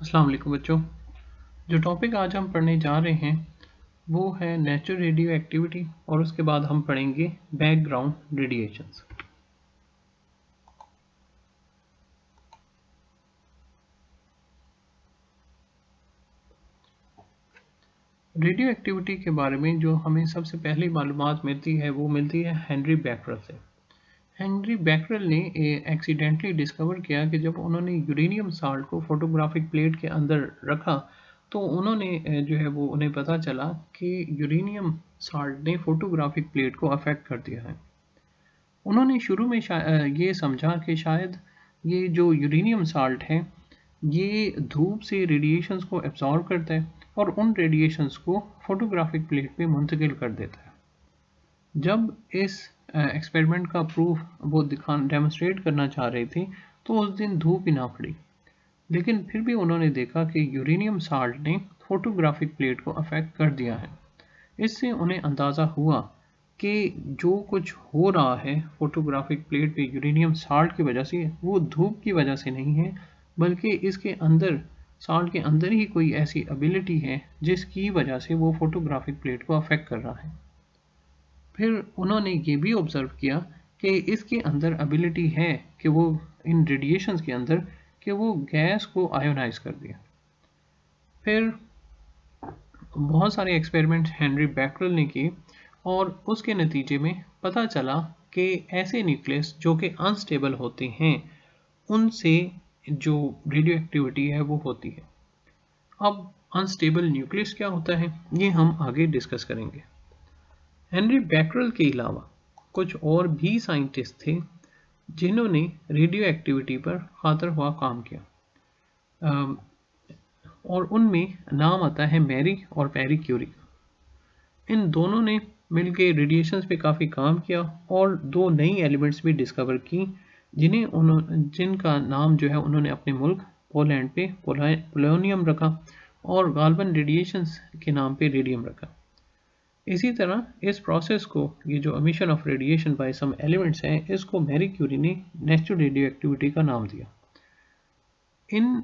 अस्सलाम वालेकुम बच्चों। जो टॉपिक आज हम पढ़ने जा रहे हैं वो है नेचुरल रेडियो एक्टिविटी और उसके बाद हम पढ़ेंगे बैकग्राउंड रेडिएशंस। रेडियो एक्टिविटी के बारे में जो हमें सबसे पहली मालूमात मिलती है वो मिलती है हेनरी बैकरल से। हेनरी बैकरल ने एक्सीडेंटली डिस्कवर किया कि जब उन्होंने यूरेनियम साल्ट को फोटोग्राफिक प्लेट के अंदर रखा तो उन्होंने जो है वो उन्हें पता चला कि यूरेनियम साल्ट ने फोटोग्राफिक प्लेट को अफेक्ट कर दिया है। उन्होंने शुरू में ये समझा कि शायद ये जो यूरेनियम साल्ट है ये धूप से रेडिएशंस को एब्जॉर्ब करता है और उन रेडिएशंस को फोटोग्राफिक प्लेट पे मुंतकिल कर देता है। जब इस एक्सपेरिमेंट का प्रूफ वो डेमोस्ट्रेट करना चाह रहे थे तो उस दिन धूप ही ना पड़ी, लेकिन फिर भी उन्होंने देखा कि यूरेनियम साल्ट ने फोटोग्राफिक प्लेट को अफेक्ट कर दिया है। इससे उन्हें अंदाज़ा हुआ कि जो कुछ हो रहा है फोटोग्राफिक प्लेट पे यूरेनियम साल्ट की वजह से वो धूप की वजह से नहीं है, बल्कि इसके अंदर साल्ट के अंदर ही कोई ऐसी एबिलिटी है जिसकी वजह से वो फोटोग्राफिक प्लेट को अफेक्ट कर रहा है। फिर उन्होंने ये भी ऑब्ज़र्व किया कि इसके अंदर एबिलिटी है कि वो इन रेडिएशंस के अंदर कि वो गैस को आयोनाइज कर दिया। फिर बहुत सारे एक्सपेरिमेंट हेनरी बैकरल ने किए और उसके नतीजे में पता चला कि ऐसे न्यूक्लियस जो कि अनस्टेबल होते हैं उनसे जो रेडियो एक्टिविटी है वो होती है। अब अनस्टेबल न्यूक्लियस क्या होता है ये हम आगे डिस्कस करेंगे। हेनरी बैकरल के अलावा कुछ और भी साइंटिस्ट थे जिन्होंने रेडियो एक्टिविटी पर खातर हुआ काम किया और उनमें नाम आता है मैरी और पैरी क्यूरी। इन दोनों ने मिलकर रेडिएशंस पे काफ़ी काम किया और दो नई एलिमेंट्स भी डिस्कवर की जिनका नाम जो है उन्होंने अपने मुल्क पोलैंड पे पोलोनियम रखा और गाल्वन रेडिएशंस के नाम पे रेडियम रखा। इसी तरह इस प्रोसेस को ये जो emission of radiation by some elements हैं इसको मैरी क्यूरी ने नेचुरल रेडियो एक्टिविटी का नाम दिया। इन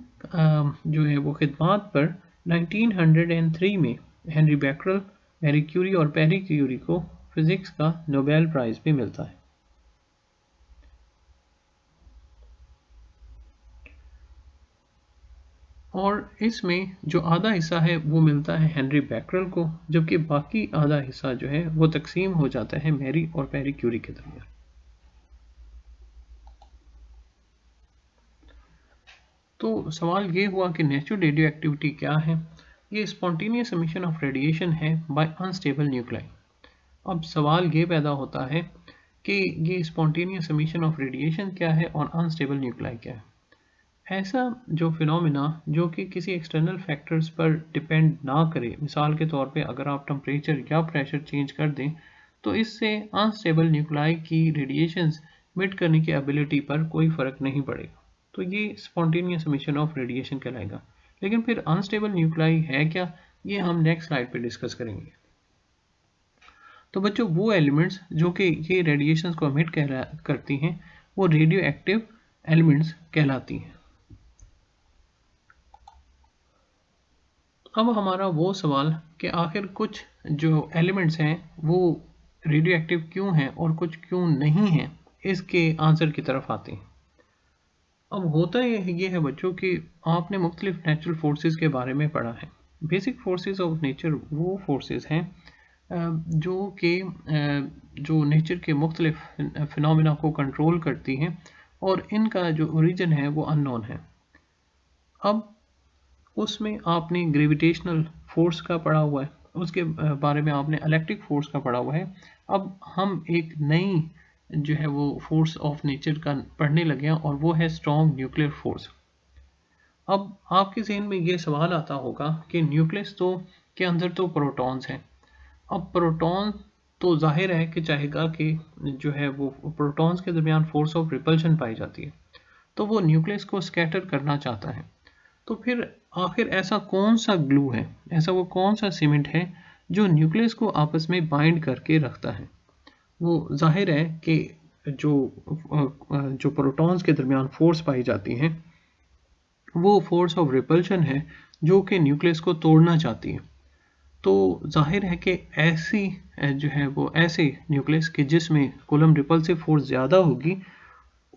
जो है वो खिदमात पर 1903 में हेनरी बैकरल, मैरी क्यूरी और पैरी क्यूरी को फिज़िक्स का नोबेल प्राइज़ भी मिलता है। और इसमें जो आधा हिस्सा है वो मिलता है हेनरी बैकरल को, जबकि बाकी आधा हिस्सा जो है वो तकसीम हो जाता है मैरी और पैरी क्यूरी के दरमियान। तो सवाल ये हुआ कि नेचुरल रेडियो एक्टिविटी क्या है। ये स्पॉन्टेनियस एमिशन ऑफ रेडिएशन है बाय अनस्टेबल न्यूक्लाई। अब सवाल ये पैदा होता है कि ये स्पॉन्टेनियस एमिशन ऑफ रेडिएशन क्या है और अनस्टेबल न्यूक्लाई क्या है। ऐसा जो फिनोमिना जो कि किसी एक्सटर्नल फैक्टर्स पर डिपेंड ना करे, मिसाल के तौर पे अगर आप टेम्परेचर या प्रेशर चेंज कर दें तो इससे अनस्टेबल न्यूक्लाई की रेडिएशंस मिट करने की एबिलिटी पर कोई फ़र्क नहीं पड़ेगा, तो ये स्पॉन्टेनियस एमिशन ऑफ रेडिएशन कहलाएगा। लेकिन फिर अनस्टेबल न्यूक्लाई है क्या, ये हम नेक्स्ट स्लाइड पे डिस्कस करेंगे। तो बच्चों वो एलिमेंट्स जो कि ये रेडिएशंस को एमिट करती हैं वो रेडियो एक्टिव एलिमेंट्स कहलाती हैं। अब हमारा वो सवाल कि आखिर कुछ जो एलिमेंट्स हैं वो रेडियो एक्टिव क्यों हैं और कुछ क्यों नहीं हैं, इसके आंसर की तरफ आते हैं। अब होता ये है बच्चों कि आपने मुख्तलिफ नेचुरल फोर्सेस के बारे में पढ़ा है। बेसिक फोर्सेस ऑफ नेचर वो फोर्सेस हैं जो कि जो नेचर के मुख्तलिफ फिनोमिना को कंट्रोल करती हैं और इनका जो ओरिजिन है वो अननोन है। अब उसमें आपने ग्रेविटेशनल फोर्स का पढ़ा हुआ है, उसके बारे में आपने इलेक्ट्रिक फोर्स का पढ़ा हुआ है। अब हम एक नई जो है वो फोर्स ऑफ नेचर का पढ़ने लगे हैं और वो है स्ट्रॉन्ग न्यूक्लियर फोर्स। अब आपके जहन में ये सवाल आता होगा कि न्यूक्लियस तो के अंदर तो प्रोटॉन्स हैं। अब प्रोटॉन तो जाहिर है कि चाहेगा कि जो है वो प्रोटॉन्स के दरमियान फोर्स ऑफ रिपल्शन पाई जाती है, तो वो न्यूक्लियस को स्कैटर करना चाहता है। तो फिर आखिर ऐसा कौन सा ग्लू है, ऐसा वो कौन सा सीमेंट है जो न्यूक्लियस को आपस में बाइंड करके रखता है। वो जाहिर है कि जो प्रोटॉन्स के दरमियान फोर्स पाई जाती हैं वो फोर्स ऑफ रिपल्शन है जो कि न्यूक्लियस को तोड़ना चाहती है। तो जाहिर है कि ऐसी जो है वो ऐसे न्यूक्लियस के जिसमें कूलम्ब रिपल्सिव फोर्स ज़्यादा होगी,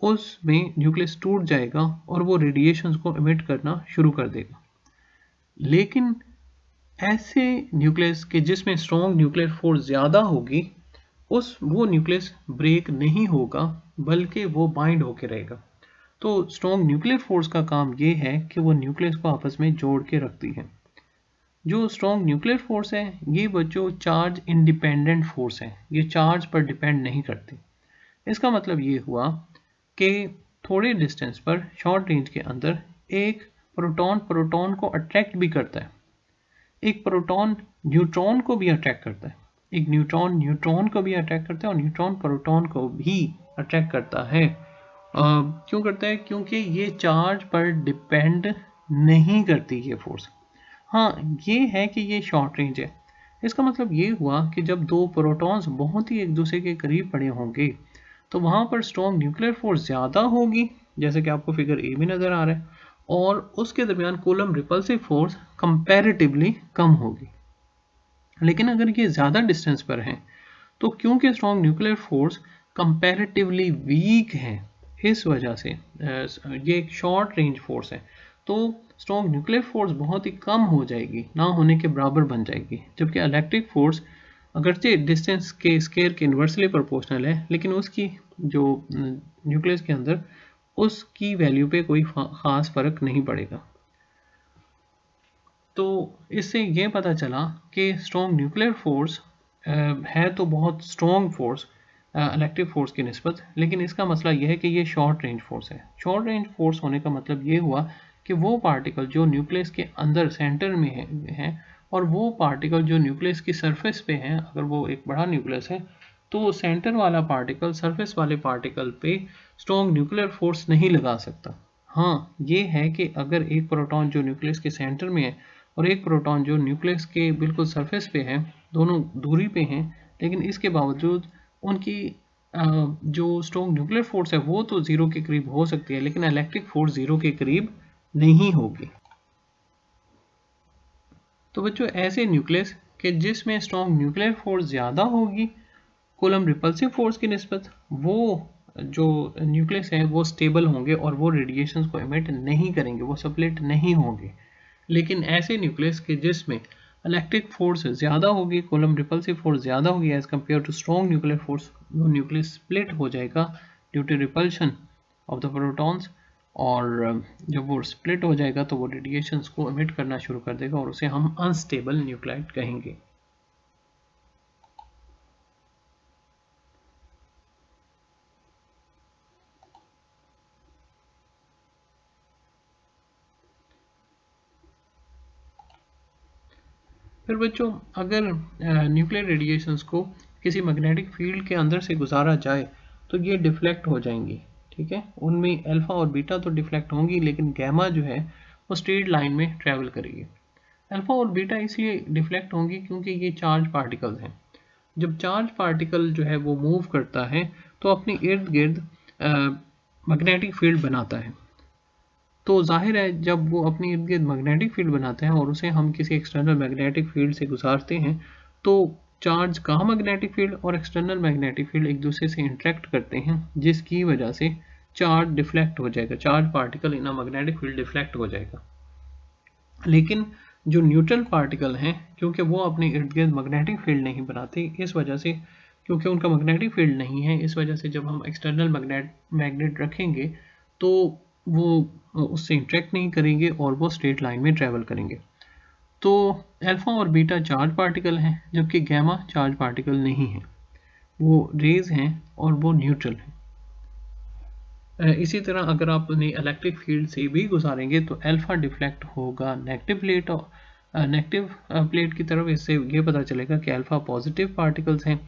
उसमें न्यूक्लियस टूट जाएगा और वो रेडिएशंस को एमिट करना शुरू कर देगा। लेकिन ऐसे न्यूक्लियस के जिसमें स्ट्रॉन्ग न्यूक्लियर फोर्स ज़्यादा होगी, उस वो न्यूक्लियस ब्रेक नहीं होगा, बल्कि वो बाइंड होके रहेगा। तो स्ट्रॉन्ग न्यूक्लियर फोर्स का काम ये है कि वो न्यूक्लियस को आपस में जोड़ के रखती है। जो स्ट्रॉन्ग न्यूक्लियर फोर्स है, ये बच्चों चार्ज इंडिपेंडेंट फोर्स है, ये चार्ज पर डिपेंड नहीं करती। इसका मतलब ये हुआ कि थोड़े डिस्टेंस पर शॉर्ट रेंज के अंदर एक प्रोटॉन प्रोटॉन को अट्रैक्ट भी करता है, एक प्रोटॉन न्यूट्रॉन को भी अट्रैक्ट करता है, एक न्यूट्रॉन न्यूट्रॉन को भी अट्रैक्ट करता है और न्यूट्रॉन प्रोटॉन को भी अट्रैक्ट करता है। क्यों करता है? क्योंकि ये चार्ज पर डिपेंड नहीं करती ये फोर्स। हाँ, ये है कि ये शॉर्ट रेंज है। इसका मतलब ये हुआ कि जब दो प्रोटॉन्स बहुत ही एक दूसरे के करीब पड़े होंगे, तो वहाँ पर स्ट्रॉन्ग न्यूक्लियर फोर्स ज़्यादा होगी, जैसे कि आपको फिगर ए में नज़र आ रहा है, और उसके दरमियान कूलम्ब रिपल्सिव फोर्स कंपैरेटिवली कम होगी। लेकिन अगर ये ज़्यादा डिस्टेंस पर हैं, तो क्योंकि strong nuclear force comparatively weak है, इस वजह से ये एक शॉर्ट रेंज फोर्स है, तो स्ट्रॉन्ग न्यूक्लियर फोर्स बहुत ही कम हो जाएगी, ना होने के बराबर बन जाएगी। जबकि इलेक्ट्रिक फोर्स अगरचे डिस्टेंस के स्केयर के इन्वर्सली प्रोपोर्शनल है, लेकिन उसकी जो न्यूक्लियस के अंदर उसकी वैल्यू पे कोई ख़ास फ़र्क नहीं पड़ेगा। तो इससे ये पता चला कि स्ट्रॉन्ग न्यूक्लियर फोर्स है तो बहुत स्ट्रॉन्ग फोर्स इलेक्ट्रिक फोर्स की निस्बत, लेकिन इसका मसला यह है कि ये शॉर्ट रेंज फोर्स है। शॉर्ट रेंज फोर्स होने का मतलब ये हुआ कि वो पार्टिकल जो न्यूक्लियस के अंदर सेंटर में है और वो पार्टिकल जो न्यूक्लियस की सरफेस पे हैं, अगर वो एक बड़ा न्यूक्लियस है, तो सेंटर वाला पार्टिकल सरफेस वाले पार्टिकल पे स्ट्रॉन्ग न्यूक्लियर फोर्स नहीं लगा सकता। हाँ, ये है कि अगर एक प्रोटॉन जो न्यूक्लियस के सेंटर में है और एक प्रोटॉन जो न्यूक्लियस के बिल्कुल सरफेस पे है, दोनों दूरी पे हैं, लेकिन इसके बावजूद उनकी जो स्ट्रॉन्ग न्यूक्लियर फोर्स है वो तो ज़ीरो के करीब हो सकती है, लेकिन इलेक्ट्रिक फोर्स ज़ीरो के करीब नहीं होगी। तो बच्चों, ऐसे न्यूक्लियस कि जिसमें स्ट्रॉन्ग न्यूक्लियर फोर्स ज़्यादा होगी कूलम्ब रिपल्सिव फोर्स की निस्बत, वो जो न्यूक्लियस है वो स्टेबल होंगे और वो रेडिएशंस को एमिट नहीं करेंगे, वो स्प्लिट नहीं होंगे। लेकिन ऐसे न्यूक्लियस के जिसमें इलेक्ट्रिक फोर्स ज़्यादा होगी, कूलम्ब रिपल्सिव फोर्स ज़्यादा होगी as compare to strong nuclear force, वो न्यूक्लियस स्प्लिट हो जाएगा due to repulsion of the protons, और जब वो स्प्लिट हो जाएगा तो वो रेडिएशंस को एमिट करना शुरू कर देगा और उसे हम अनस्टेबल न्यूक्लाइड कहेंगे। फिर बच्चों, अगर न्यूक्लियर रेडिएशंस को किसी मैग्नेटिक फील्ड के अंदर से गुजारा जाए तो ये डिफ्लेक्ट हो जाएंगी। ठीक है, उनमें अल्फा और बीटा तो डिफ्लेक्ट होंगी, लेकिन गैमा जो है वो स्ट्रेट लाइन में ट्रैवल करेगी। अल्फा और बीटा इसलिए डिफ्लेक्ट होंगी क्योंकि ये चार्ज पार्टिकल्स हैं। जब चार्ज पार्टिकल जो है वो मूव करता है तो अपनी इर्द गिर्द मैग्नेटिक फील्ड बनाता है। तो ज़ाहिर है जब वो अपनी इर्द गिर्द मैग्नेटिक फील्ड बनाते हैं और उसे हम किसी एक्सटर्नल मैग्नेटिक फील्ड से गुजारते हैं, तो चार्ज का मैग्नेटिक फील्ड और एक्सटर्नल मैग्नेटिक फील्ड एक दूसरे से इंटरेक्ट करते हैं, जिसकी वजह से चार्ज डिफ्लेक्ट हो जाएगा, charge particle in a magnetic field deflect हो जाएगा। लेकिन जो न्यूट्रल पार्टिकल हैं, क्योंकि वो अपने इर्द गिर्द मैग्नेटिक फील्ड नहीं बनाते, इस वजह से, क्योंकि उनका मैग्नेटिक फील्ड नहीं है, इस वजह से जब हम एक्सटर्नल मैग्नेट रखेंगे तो वो उससे इंटरेक्ट नहीं करेंगे और वो स्ट्रेट लाइन में ट्रैवल करेंगे। तो अल्फा और बीटा चार्ज पार्टिकल हैं, जबकि गैमा चार्ज पार्टिकल नहीं है, वो रेज हैं और वो न्यूट्रल हैं। इसी तरह अगर आप उन्हें इलेक्ट्रिक फील्ड से भी गुजारेंगे तो अल्फा डिफ्लेक्ट होगा नेगेटिव प्लेट की तरफ। इससे ये पता चलेगा कि अल्फा पॉजिटिव पार्टिकल्स हैं,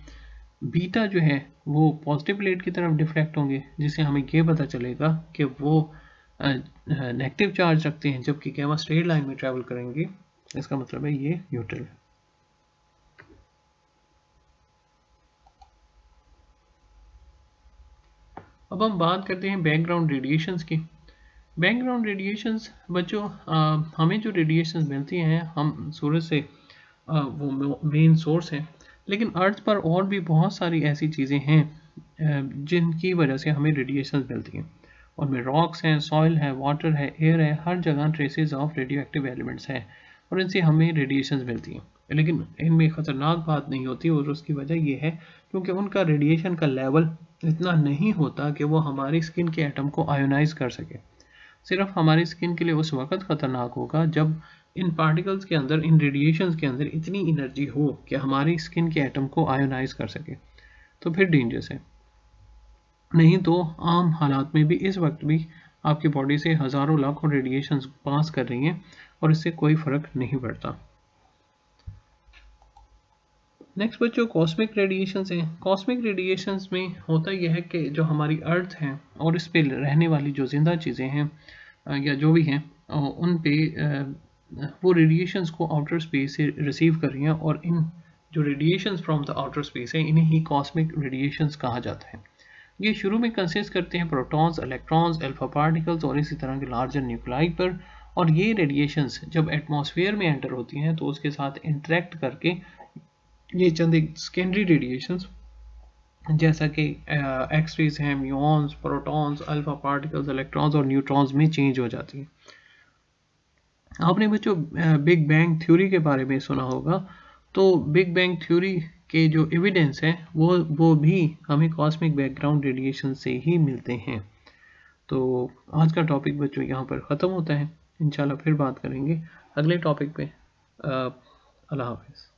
बीटा जो है वो पॉजिटिव प्लेट की तरफ डिफ्लेक्ट होंगे, जिससे हमें ये पता चलेगा कि वो नेगेटिव चार्ज रखते हैं, जबकि गैमा स्ट्रेट लाइन में ट्रैवल करेंगे। इसका मतलब है ये न्यूट्रल है। अब हम बात करते हैं बैकग्राउंड रेडिएशंस की। बैकग्राउंड रेडिएशंस बच्चों, हमें जो रेडिएशंस मिलती हैं हम सूरज से, वो मेन सोर्स है, लेकिन अर्थ पर और भी बहुत सारी ऐसी चीज़ें हैं जिनकी वजह से हमें रेडिएशंस मिलती हैं। उनमें रॉक्स हैं, सॉइल है, वाटर है, एयर है, हर जगह traces of radio active elements हैं और इनसे हमें रेडिएशंस मिलती हैं। लेकिन इनमें ख़तरनाक बात नहीं होती और उसकी वजह ये है क्योंकि उनका रेडिएशन का लेवल इतना नहीं होता कि वो हमारी स्किन के एटम को आयोनाइज कर सके। सिर्फ हमारी स्किन के लिए उस वक्त खतरनाक होगा जब इन पार्टिकल्स के अंदर, इन रेडिएशंस के अंदर इतनी एनर्जी हो कि हमारी स्किन के एटम को आयोनाइज कर सके, तो फिर डेंजरस है। नहीं तो आम हालात में भी इस वक्त भी आपकी बॉडी से हज़ारों लाखों रेडिएशंस पास कर रही हैं और इससे कोई फ़र्क नहीं पड़ता। नेक्स्ट बच्चों, कॉस्मिक रेडिएशंस हैं। कॉस्मिक रेडिएशंस में होता यह है कि जो हमारी अर्थ है और इस पे रहने वाली जो ज़िंदा चीज़ें हैं या जो भी हैं, उन पे वो रेडिएशंस को आउटर स्पेस से रिसीव कर रही हैं और इन जो radiations from the outer space है इन्हें ही कॉस्मिक रेडिएशंस कहा जाता है। ये शुरू में कंसिस्ट करते हैं प्रोटॉन्स, इलेक्ट्रॉन्स, अल्फा पार्टिकल्स और इसी तरह के लार्जर न्यूक्लाई पर, और ये रेडिएशंस जब एटमॉस्फेयर में एंटर होती हैं तो उसके साथ इंटरेक्ट करके ये चंद एक सेकेंडरी रेडिएशंस जैसा कि एक्स-रेज हैं, म्यूऑन्स, प्रोटॉन्स, अल्फा पार्टिकल्स, इलेक्ट्रॉन्स और न्यूट्रॉन्स में चेंज हो जाती हैं। आपने बच्चों बिग बैंग थ्योरी के बारे में सुना होगा, तो बिग बैंग थ्योरी के जो एविडेंस हैं वो भी हमें कॉस्मिक बैकग्राउंड रेडिएशन से ही मिलते हैं। तो आज का टॉपिक बच्चों यहाँ पर ख़त्म होता है। इंशाल्लाह फिर बात करेंगे अगले टॉपिक पे। अल्लाह हाफ़िज़।